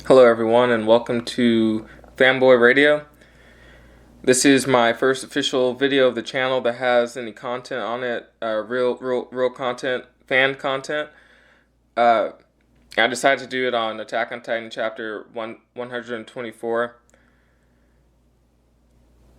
Hello, everyone, and welcome to Fanboy Radio. This is my first official video of the channel that has any content on it, real content, fan content. Uh, I decided to do it on Attack on Titan chapter 124.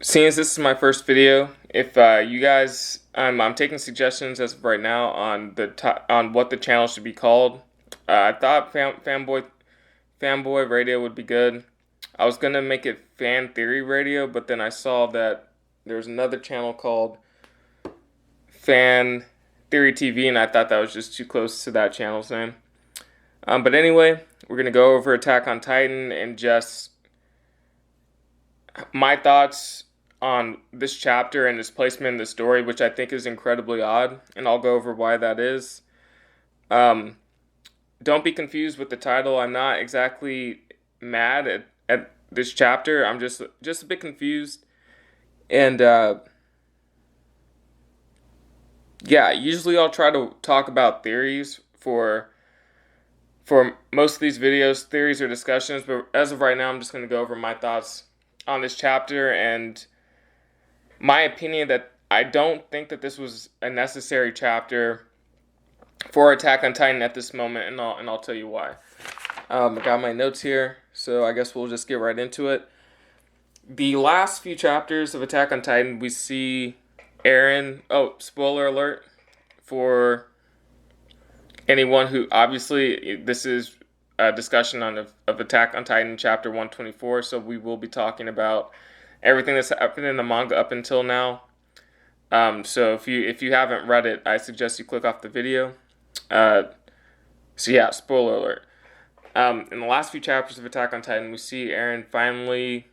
Seeing as this is my first video, if you guys, I'm taking suggestions as of right now on on what the channel should be called. I thought Fanboy Radio would be good. I was gonna make it Fan Theory Radio, but then I saw that there's another channel called Fan Theory TV, and I thought that was just too close to that channel's name. But anyway, we're gonna go over Attack on Titan and just my thoughts on this chapter and its placement in the story, which I think is incredibly odd, and I'll go over why that is. Don't be confused with the title. I'm not exactly mad at this chapter. I'm just a bit confused. And yeah, usually I'll try to talk about theories for most of these videos, theories or discussions, but as of right now, I'm just going to go over my thoughts on this chapter and my opinion that I don't think that this was a necessary chapter for Attack on Titan at this moment, and I'll tell you why. I got my notes here, so I guess we'll just get right into it. The last few chapters of Attack on Titan, we see Eren. Oh, spoiler alert for anyone who obviously this is a discussion of Attack on Titan chapter 124, so we will be talking about everything that's happened in the manga up until now. So if you haven't read it, I suggest you click off the video. So yeah, spoiler alert. In the last few chapters of Attack on Titan, we see Eren finally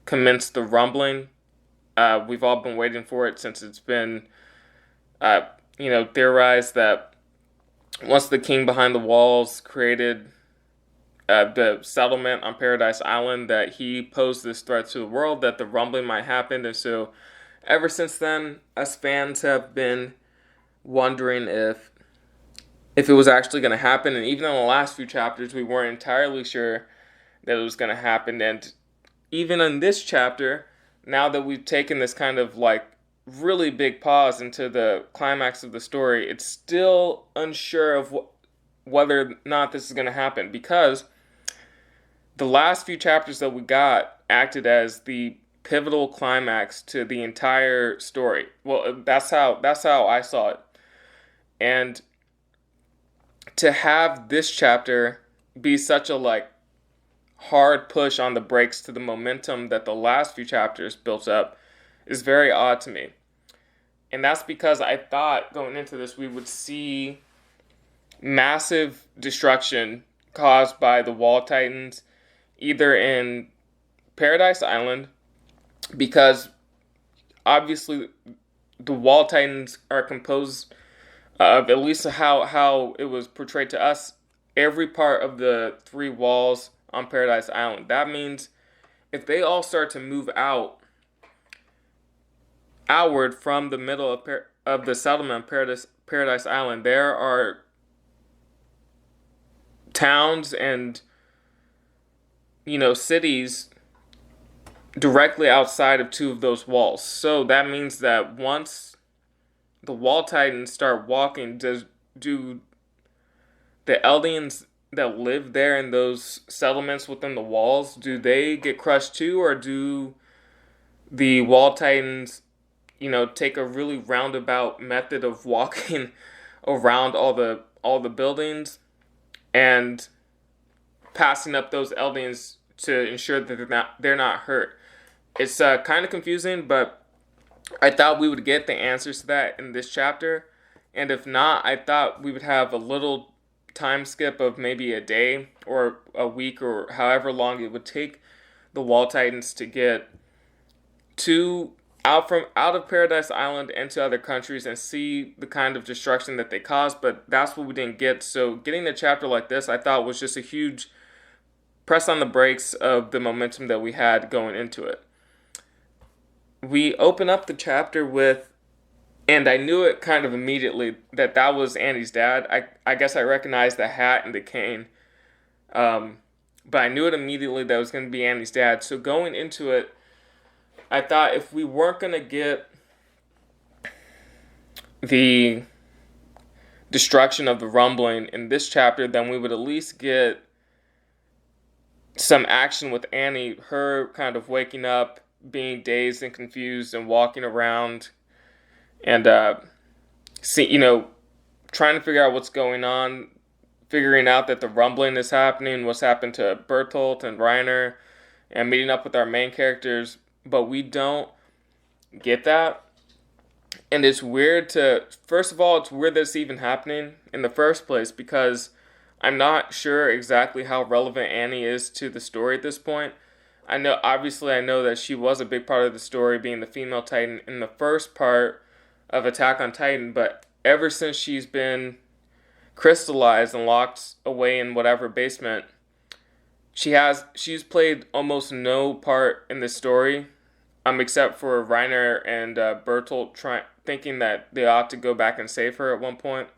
commence the rumbling. We've all been waiting for it since it's been, theorized that once the king behind the walls created the settlement on Paradise Island, that he posed this threat to the world that the rumbling might happen. And so ever since then, us fans have been wondering if it was actually going to happen. And even in the last few chapters, we weren't entirely sure that it was going to happen. And even in this chapter, now that we've taken this kind of like really big pause into the climax of the story, it's still unsure of whether or not this is going to happen, because the last few chapters that we got acted as the pivotal climax to the entire story. Well, that's how I saw it. And to have this chapter be such a like hard push on the brakes to the momentum that the last few chapters built up is very odd to me. And that's because I thought going into this we would see massive destruction caused by the Wall Titans, either in Paradise Island, because obviously the Wall Titans are composed of, at least how it was portrayed to us, every part of the three walls on Paradise Island. That means if they all start to move outward from the middle of the settlement of Paradise Island, there are towns and cities directly outside of two of those walls. So that means that once the Wall Titans start walking, do the Eldians that live there in those settlements within the walls, do they get crushed too, or do the Wall Titans, take a really roundabout method of walking around all the buildings and passing up those Eldians to ensure that they're not hurt? It's kind of confusing, but I thought we would get the answers to that in this chapter. And if not, I thought we would have a little time skip of maybe a day or a week or however long it would take the Wall Titans to get out of Paradise Island into other countries and see the kind of destruction that they caused. But that's what we didn't get. So getting a chapter like this, I thought, was just a huge press on the brakes of the momentum that we had going into it. We open up the chapter with, and I knew it kind of immediately that was Andy's dad. I guess I recognized the hat and the cane. but I knew it immediately that it was going to be Annie's dad. So going into it, I thought if we weren't going to get the destruction of the rumbling in this chapter, then we would at least get some action with Annie, her kind of waking up, being dazed and confused and walking around and trying to figure out what's going on, figuring out that the rumbling is happening, what's happened to Bertolt and Reiner, and meeting up with our main characters. But we don't get that. And it's weird first of all, it's weird that it's even happening in the first place, because I'm not sure exactly how relevant Annie is to the story at this point. I know that she was a big part of the story, being the female Titan in the first part of Attack on Titan, but ever since she's been crystallized and locked away in whatever basement, she's played almost no part in the story, except for Reiner and Bertolt thinking that they ought to go back and save her at one point.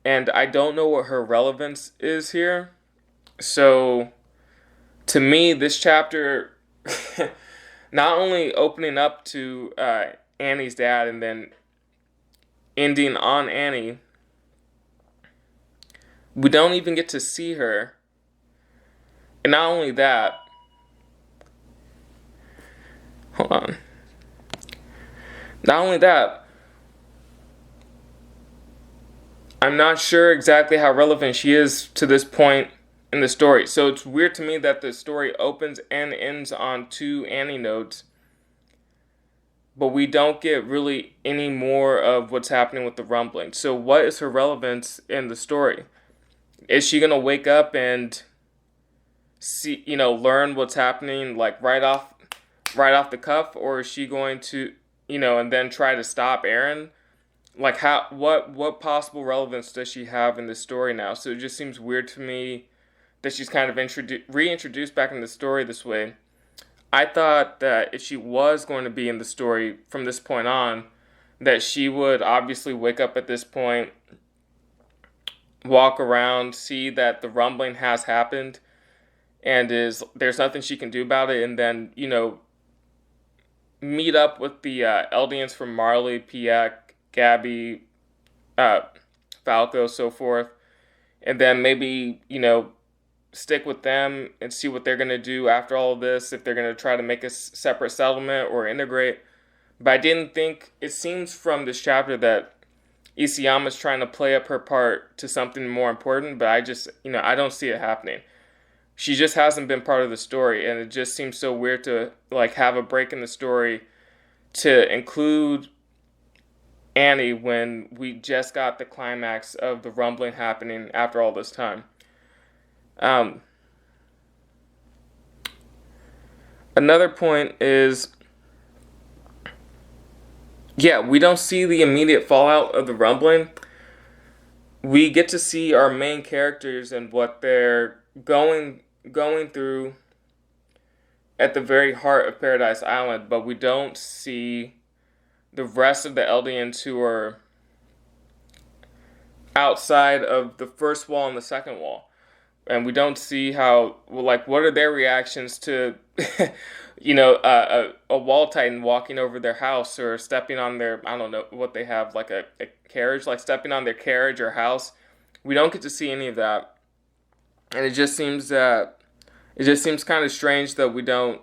And I don't know what her relevance is here. So, to me, this chapter, not only opening up to Annie's dad and then ending on Annie, we don't even get to see her. And not only that, hold on. Not only that, I'm not sure exactly how relevant she is to this point in the story. So it's weird to me that the story opens and ends on two Annie notes, but we don't get really any more of what's happening with the rumbling. So what is her relevance in the story? Is she gonna wake up and see, learn what's happening like right off the cuff, or is she going to, and then try to stop Eren? Like what possible relevance does she have in this story now? So it just seems weird to me that she's kind of reintroduced back in the story this way. I thought that if she was going to be in the story from this point on, that she would obviously wake up at this point, walk around, see that the rumbling has happened, and there's nothing she can do about it, and then, meet up with the Eldians from Marley, Piak, Gabby, Falco, so forth, and then maybe, stick with them and see what they're going to do after all of this, if they're going to try to make a separate settlement or integrate. But I didn't think, it seems from this chapter that Isayama's trying to play up her part to something more important, but I just, I don't see it happening. She just hasn't been part of the story, and it just seems so weird to have a break in the story to include Annie when we just got the climax of the rumbling happening after all this time. Another point is, we don't see the immediate fallout of the rumbling. We get to see our main characters and what they're going through at the very heart of Paradise Island, but we don't see the rest of the Eldians who are outside of the first wall and the second wall. And we don't see how, what are their reactions to, a wall titan walking over their house or stepping on their, I don't know what they have, like a carriage, like stepping on their carriage or house. We don't get to see any of that. And it just seems kind of strange that we don't,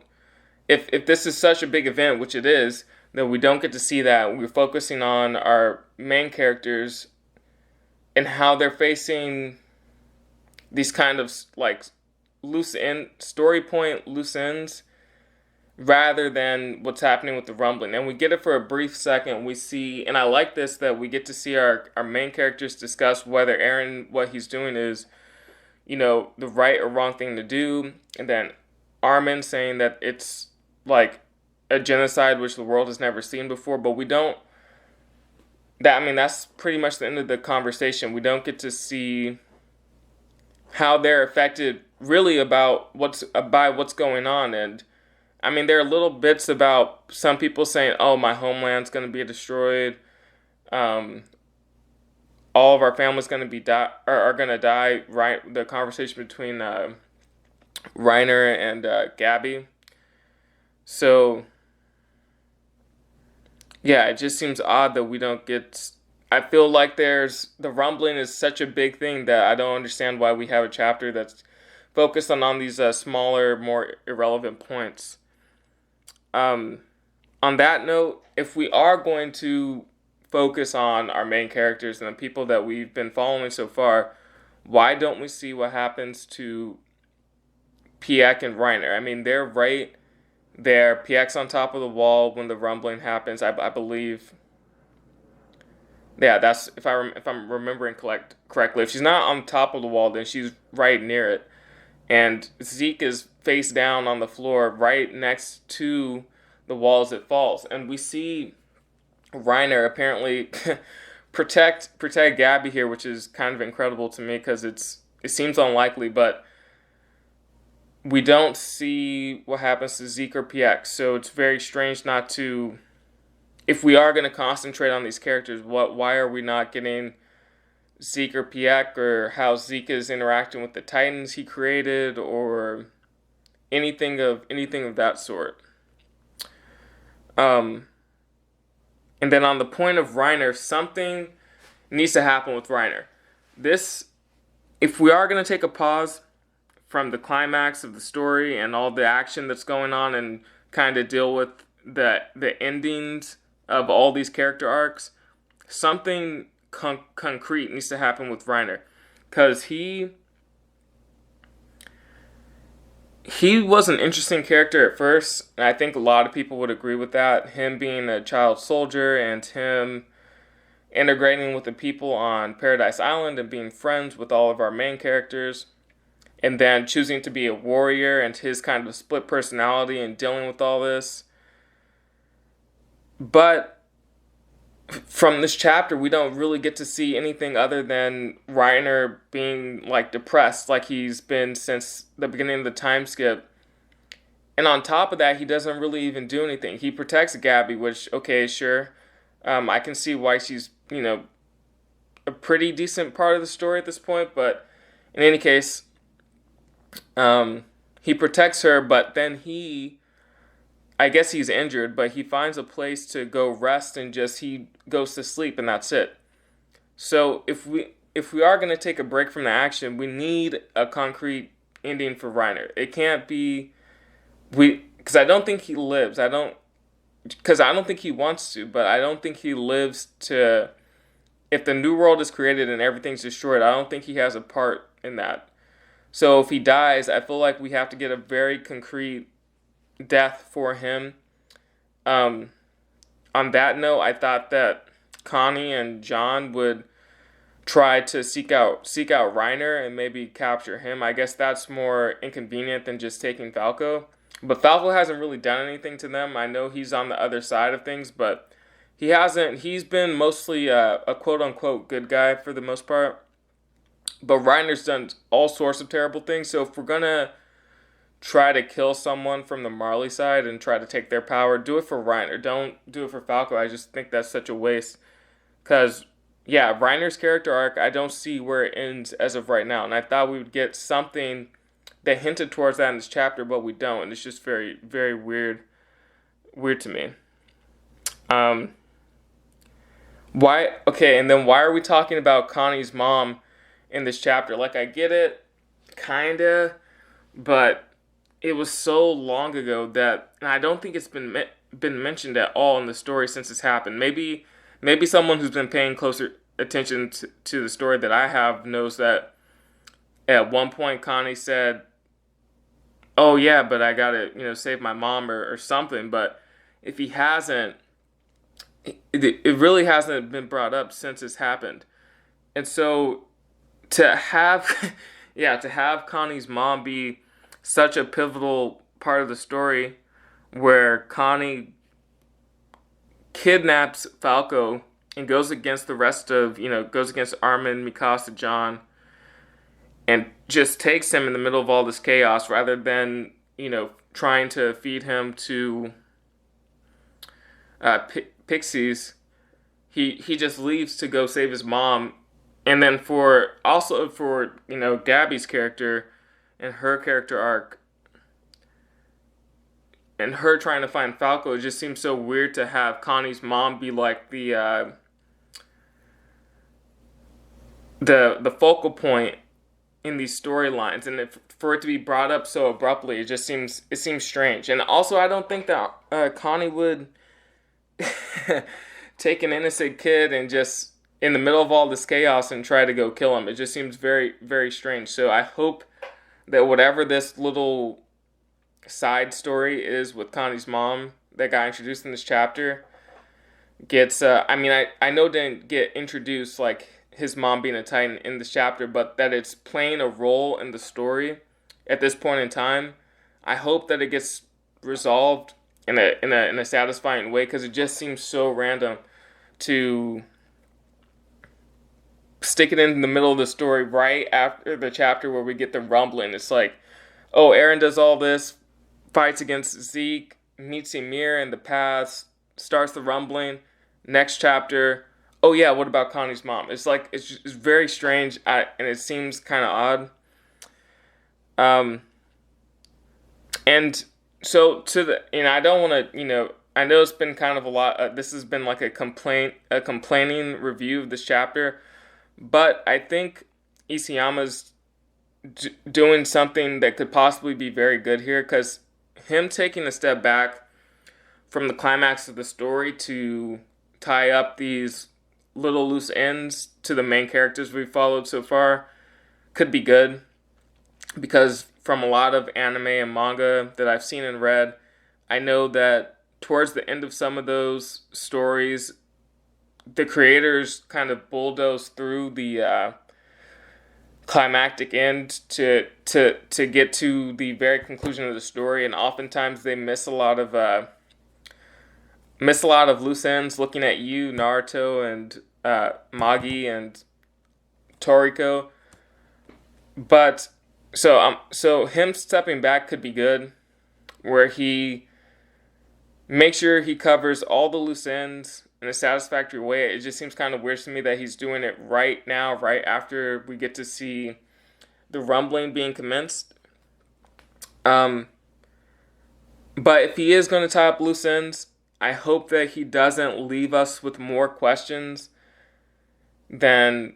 if this is such a big event, which it is, that we don't get to see that. We're focusing on our main characters and how they're facing these kind of loose ends, rather than what's happening with the rumbling. And we get it for a brief second. We see, and I like this, that we get to see our main characters discuss whether Eren, what he's doing is, the right or wrong thing to do. And then Armin saying that it's like a genocide which the world has never seen before. But we don't, that's pretty much the end of the conversation. We don't get to see how they're affected really by what's going on. And there are little bits about some people saying, oh, my homeland's going to be destroyed, all of our family's going to are going to die, right? The conversation between Reiner and Gabby. So yeah, it just seems odd that we don't get. I feel like there's the rumbling is such a big thing that I don't understand why we have a chapter that's focused on these smaller, more irrelevant points. Um, on that note, if we are going to focus on our main characters and the people that we've been following so far, why don't we see what happens to Piek and Reiner? I mean, they're right there. Piek's on top of the wall when the rumbling happens. I believe. Yeah, that's if I'm remembering correctly. If she's not on top of the wall, then she's right near it. And Zeke is face down on the floor, right next to the wall as it falls. And we see Reiner apparently protect Gabby here, which is kind of incredible to me because it seems unlikely, but we don't see what happens to Zeke or PX, so it's very strange not to. If we are going to concentrate on these characters, why are we not getting Zeke or PX, or how Zeke is interacting with the Titans he created, or anything of that sort? Um, and then on the point of Reiner, something needs to happen with Reiner. This, if we are going to take a pause from the climax of the story and all the action that's going on and kind of deal with the endings of all these character arcs, something concrete needs to happen with Reiner, because he was an interesting character at first, and I think a lot of people would agree with that. Him being a child soldier and him integrating with the people on Paradise Island and being friends with all of our main characters, and then choosing to be a warrior and his kind of split personality and dealing with all this. But from this chapter, we don't really get to see anything other than Reiner being like depressed, like he's been since the beginning of the time skip. And on top of that, he doesn't really even do anything. He protects Gabby, which, okay, sure. I can see why she's, a pretty decent part of the story at this point. But in any case, he protects her, but then I guess he's injured, but he finds a place to go rest and he goes to sleep and that's it. So if we are going to take a break from the action, we need a concrete ending for Reiner. It can't be because I don't think he lives. Because I don't think he wants to, but I don't think he lives to. If the new world is created and everything's destroyed, I don't think he has a part in that. So if he dies, I feel like we have to get a very concrete death for him. On that note, I thought that Connie and John would try to seek out Reiner and maybe capture him. I guess that's more inconvenient than just taking Falco. But Falco hasn't really done anything to them. I know he's on the other side of things, but he hasn't. He's been mostly a quote unquote good guy for the most part. But Reiner's done all sorts of terrible things. So if we're gonna try to kill someone from the Marley side and try to take their power, do it for Reiner. Don't do it for Falco. I just think that's such a waste. Because, yeah, Reiner's character arc, I don't see where it ends as of right now. And I thought we would get something that hinted towards that in this chapter, but we don't. And it's just very, very weird to me. Why? Okay, and then why are we talking about Connie's mom in this chapter? Like, I get it, kinda, but it was so long ago that, and I don't think it's been mentioned at all in the story since it's happened. Maybe someone who's been paying closer attention to the story that I have knows that at one point Connie said, "Oh yeah, but I gotta save my mom," or something. But if he hasn't, it really hasn't been brought up since it's happened. And so to have to have Connie's mom be such a pivotal part of the story, where Connie kidnaps Falco and goes against the rest of, goes against Armin, Mikasa, John, and just takes him in the middle of all this chaos rather than, trying to feed him to pixies. He just leaves to go save his mom. And then for Gabby's character, and her character arc and her trying to find Falco, it just seems so weird to have Connie's mom be like the focal point in these storylines, and for it to be brought up so abruptly, it seems strange. And also, I don't think that Connie would take an innocent kid and just in the middle of all this chaos and try to go kill him. It just seems very, very strange. So I hope that whatever this little side story is with Connie's mom that got introduced in this chapter gets I know didn't get introduced like his mom being a Titan in this chapter, but that it's playing a role in the story at this point in time. I hope that it gets resolved in a satisfying way, because it just seems so random to stick it in the middle of the story right after the chapter where we get the rumbling. It's like, oh, Eren does all this, fights against Zeke, meets Ymir in the past, starts the rumbling. Next chapter, oh yeah, what about Connie's mom? It's like it's very strange, and it seems kind of odd. And so I don't want to, I know it's been kind of a lot. This has been like a complaining review of this chapter, but I think Isayama's doing something that could possibly be very good here, because him taking a step back from the climax of the story to tie up these little loose ends to the main characters we've followed so far could be good, because from a lot of anime and manga that I've seen and read, I know that towards the end of some of those stories, the creators kind of bulldoze through the climactic end to get to the very conclusion of the story, and oftentimes they miss a lot of loose ends. Looking at you, Naruto, and Magi and Toriko, but so him stepping back could be good, where he makes sure he covers all the loose ends in a satisfactory way. It just seems kind of weird to me that he's doing it right now, right after we get to see the rumbling being commenced. But if he is going to tie up loose ends, I hope that he doesn't leave us with more questions than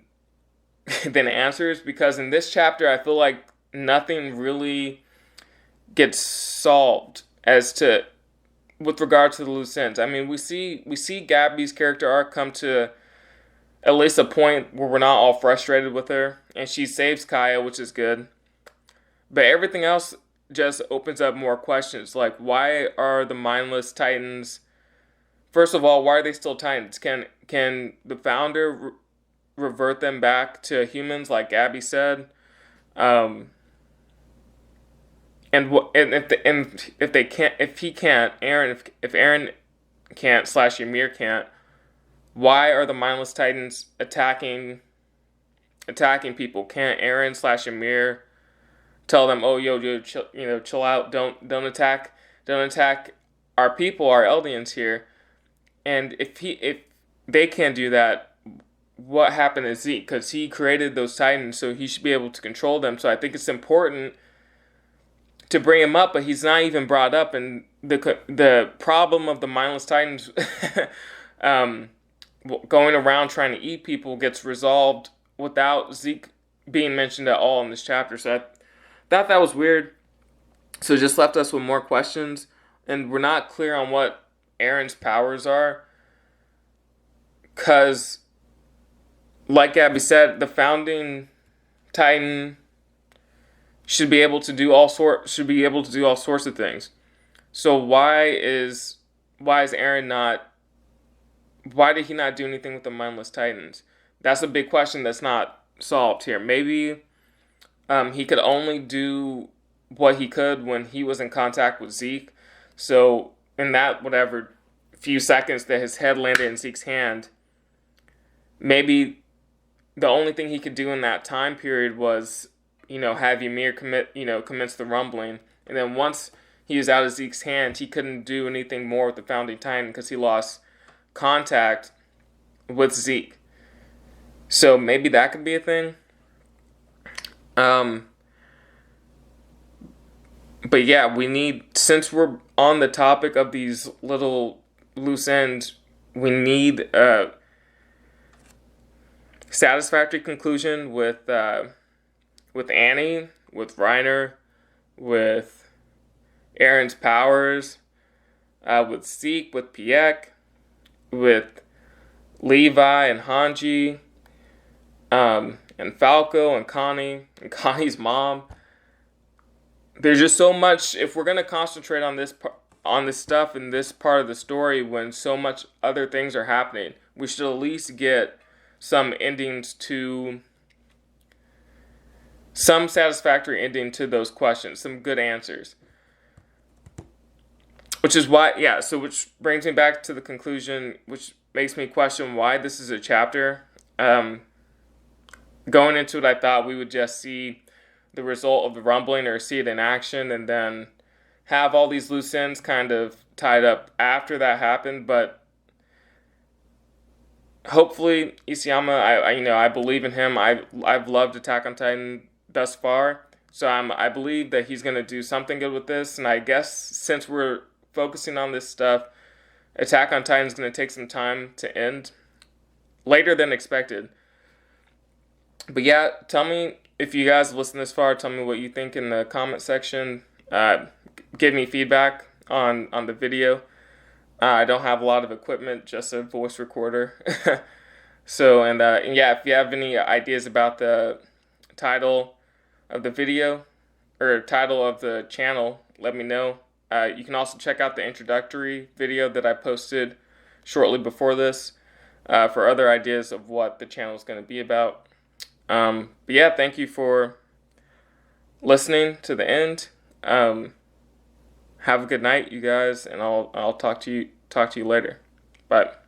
answers, because in this chapter I feel like nothing really gets solved with regard to the loose ends. I mean, we see Gabby's character arc come to at least a point where we're not all frustrated with her, and she saves Kaya, which is good. But everything else just opens up more questions, like why are the mindless Titans? First of all, why are they still Titans? Can the founder revert them back to humans, like Gabby said? And if they can't, if he can't, if Eren can't / Ymir can't, why are the mindless Titans attacking people? Can't Eren / Ymir tell them, oh yo, chill out, don't attack our people, our Eldians here? And if they can't do that, what happened to Zeke? Because he created those Titans, so he should be able to control them. So I think it's important to bring him up, but he's not even brought up. And the problem of the mindless Titans going around trying to eat people gets resolved without Zeke being mentioned at all in this chapter. So I thought that was weird. So it just left us with more questions, and we're not clear on what Eren's powers are, because like Gabby said, the founding Titan should be able to do all sorts of things. So why is Eren not? Why did he not do anything with the mindless Titans? That's a big question that's not solved here. Maybe he could only do what he could when he was in contact with Zeke. So in that whatever few seconds that his head landed in Zeke's hand, maybe the only thing he could do in that time period was, have Ymir commence the rumbling. And then once he was out of Zeke's hand, he couldn't do anything more with the founding Titan because he lost contact with Zeke. So maybe that could be a thing. But yeah, we need, since we're on the topic of these little loose ends, we need a satisfactory conclusion with Annie, with Reiner, with Aaron's powers, with Zeke, with Piek, with Levi and Hanji, and Falco and Connie's mom. There's just so much. If we're gonna concentrate on this stuff in this part of the story, when so much other things are happening, we should at least get some endings to some satisfactory ending to those questions, some good answers. Which is why, yeah. So, which brings me back to the conclusion, which makes me question why this is a chapter. Going into it, I thought we would just see the result of the rumbling or see it in action and then have all these loose ends kind of tied up after that happened. But hopefully Isayama, I believe in him. I've loved Attack on Titan thus far, so I believe that he's going to do something good with this. And I guess since we're focusing on this stuff, Attack on Titan is going to take some time to end later than expected. But yeah, tell me if you guys listen this far. Tell me what you think in the comment section. Give me feedback on the video. I don't have a lot of equipment, just a voice recorder. So, and yeah, if you have any ideas about the title of the video or title of the channel, let me know. You can also check out the introductory video that I posted shortly before this for other ideas of what the channel is going to be about. But yeah, thank you for listening to the end. Have a good night, you guys, and I'll talk to you later. Bye.